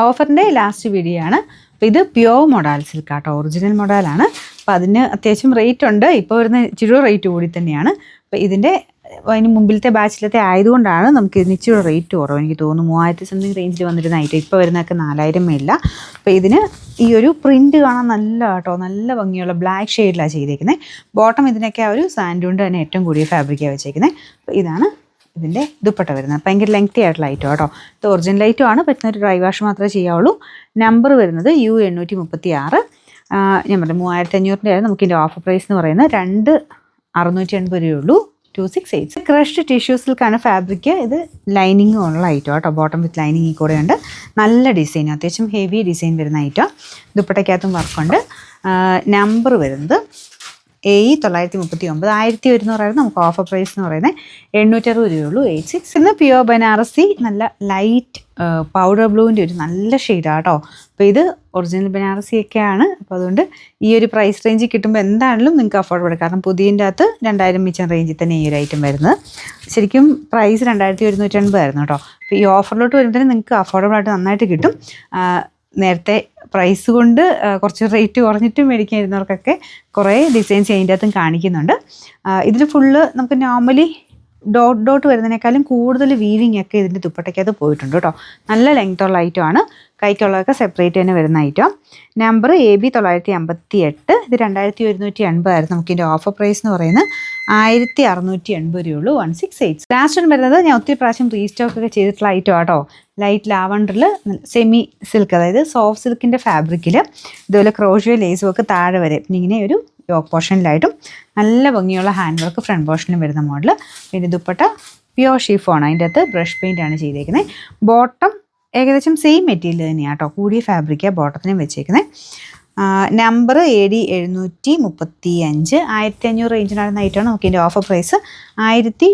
ഓഫറിൻ്റെ last video ആണ്. അപ്പോൾ ഇത് പ്യോർ മൊഡാൽ സിൽക്ക് ആട്ടോ, ഒറിജിനൽ മൊഡാലാണ്. അപ്പോൾ അതിന് അത്യാവശ്യം റേറ്റ് ഉണ്ട്. ഇപ്പോൾ വരുന്ന ഇച്ചിരി റേറ്റ് കൂടി തന്നെയാണ്. അപ്പോൾ ഇതിൻ്റെ അതിന് മുമ്പിലത്തെ ബാച്ചിലത്തെ ആയതുകൊണ്ടാണ് നമുക്ക് ഇതിന് ഇച്ചിരി റേറ്റ് കുറവ്. എനിക്ക് തോന്നുന്നു 3000 സംതിങ് റേഞ്ചിൽ വന്നിരുന്ന ഐറ്റം ഇപ്പോൾ വരുന്നതൊക്കെ 4000 ഇല്ല. അപ്പോൾ ഇതിന് ഈ ഒരു പ്രിൻറ്റ് കാണാൻ നല്ല കേട്ടോ, നല്ല ഭംഗിയുള്ള ബ്ലാക്ക് ഷെയ്ഡിലാണ് ചെയ്തേക്കുന്നത്. ബോട്ടം ഇതിനൊക്കെ ആ ഒരു സാൻഡ് കൊണ്ട് തന്നെ ഏറ്റവും കൂടിയ ഫാബ്രിക്കാണ് വെച്ചേക്കുന്നത്. അപ്പോൾ ഇതാണ് ഇതിൻ്റെ ദുപ്പട്ട വരുന്നത്. ഭയങ്കര ലെങ്തി ആയിട്ടുള്ള ഐറ്റം കേട്ടോ. ഇത് ഒറിജിനൽ ഐറ്റം ആണ്. പറ്റുന്ന ഒരു ഡ്രൈ വാഷ് മാത്രമേ ചെയ്യാവുള്ളൂ. നമ്പർ വരുന്നത് U836. ഞാൻ പറഞ്ഞു 3500 ആണ്. നമുക്കിതിൻ്റെ ഓഫർ പ്രൈസ് എന്ന് പറയുന്നത് 2680 രൂപയുള്ളൂ. 2686. ക്രഷ്ഡ് ടിഷ്യൂ സിൽക്കാണ് ഫാബ്രിക്. ഇത് ലൈനിങ്ങും ഉള്ള ഐറ്റം കേട്ടോ. ബോട്ടം വിത്ത് ലൈനിങ് കൂടെ ഉണ്ട്. നല്ല ഡിസൈൻ, അത്യാവശ്യം ഹെവി ഡിസൈൻ വരുന്ന ഐറ്റം. ദുപ്പട്ടയ്ക്കകത്തും വർക്കുണ്ട്. നമ്പർ വരുന്നത് A939. 1100 നമുക്ക് ഓഫർ പ്രൈസ് എന്ന് പറയുന്നത് 860 രൂപയുള്ളൂ. 86. ഇന്ന് പ്യോർ ബനാറസി, നല്ല ലൈറ്റ് പൗഡർ ബ്ലൂവിൻ്റെ ഒരു നല്ല ഷെയ്ഡാണ് കേട്ടോ. അപ്പോൾ ഇത് ഒറിജിനൽ ബനാറസി ഒക്കെയാണ്. അപ്പോൾ അതുകൊണ്ട് ഈ ഒരു പ്രൈസ് റേഞ്ചിൽ കിട്ടുമ്പോൾ എന്താണെങ്കിലും നിങ്ങൾക്ക് അഫോർഡ് ചെയ്യാം. കാരണം പുതിയതിൻ്റെ അകത്ത് 2000 മിച്ചം റേഞ്ചിൽ തന്നെ ഈ ഒരു ഐറ്റം വരുന്നത്. ശരിക്കും പ്രൈസ് 2180 ആയിരുന്നു കേട്ടോ. അപ്പോൾ ഈ ഓഫറിലോട്ട് വരുമ്പോഴത്തേനും നിങ്ങൾക്ക് അഫോർഡബിൾ ആയിട്ട് നന്നായിട്ട് കിട്ടും. നേരത്തെ പ്രൈസ് കൊണ്ട് കുറച്ച് റേറ്റ് കുറഞ്ഞിട്ട് മേടിക്കാനിരുന്നവർക്കൊക്കെ കുറേ ഡിസൈൻസ് അതിൻ്റെ അകത്തും കാണിക്കുന്നുണ്ട്. ഇതിൽ ഫുള്ള് നമുക്ക് നോർമലി ഡോട്ട് വരുന്നതിനേക്കാളും കൂടുതൽ വീവിങ് ഒക്കെ ഇതിൻ്റെ ദുപ്പട്ടയ്ക്കകത്ത് പോയിട്ടുണ്ട് കേട്ടോ. നല്ല ലെങ്ത്തുള്ള ഐറ്റമാണ്. കൈക്കുള്ളതൊക്കെ സെപ്പറേറ്റ് തന്നെ വരുന്ന ഐറ്റം. Number AB958. ഇത് 2180 ആയിരുന്നു. നമുക്കിതിൻ്റെ ഓഫർ പ്രൈസ് എന്ന് പറയുന്നത് 1680 രൂപയുള്ളൂ. 168. ലാസ്റ്റ് വരുന്നത് ഞാൻ ഒത്തിരി പ്രാവശ്യം റീസ്റ്റോക്ക് ഒക്കെ ചെയ്തിട്ടുള്ള ഐറ്റം ആട്ടോ. ലൈറ്റ് ലാവണ്ടറിൽ സെമി സിൽക്ക്, അതായത് സോഫ്റ്റ് സിൽക്കിൻ്റെ ഫാബ്രിക്കിൽ ഇതുപോലെ ക്രോഷ്യോ ലേസ് വർക്ക് താഴെ വരെ, പിന്നെ ഇങ്ങനെ ഒരു യോക്ക് പോർഷനിലായിട്ടും നല്ല ഭംഗിയുള്ള ഹാൻഡ് വർക്ക് ഫ്രണ്ട് പോർഷനിലും വരുന്ന മോഡൽ. പിന്നെ ദുപ്പട്ട പ്യോർ ഷിഫോൺ, അതിൻ്റെ അകത്ത് ബ്രഷ് പെയിൻ്റ് ആണ് ചെയ്തേക്കുന്നത്. ബോട്ടം ഏകദേശം സെയിം മെറ്റീരിയൽ തന്നെയാണ് കേട്ടോ. കൂടിയ ഫാബ്രിക്കാണ് ബോട്ടത്തിനും വെച്ചേക്കുന്നത്. Number AD735. 1500 റേഞ്ചിനാണ് ഐറ്റമാണ്. നമുക്ക് ഇതിൻ്റെ ഓഫർ പ്രൈസ് 1090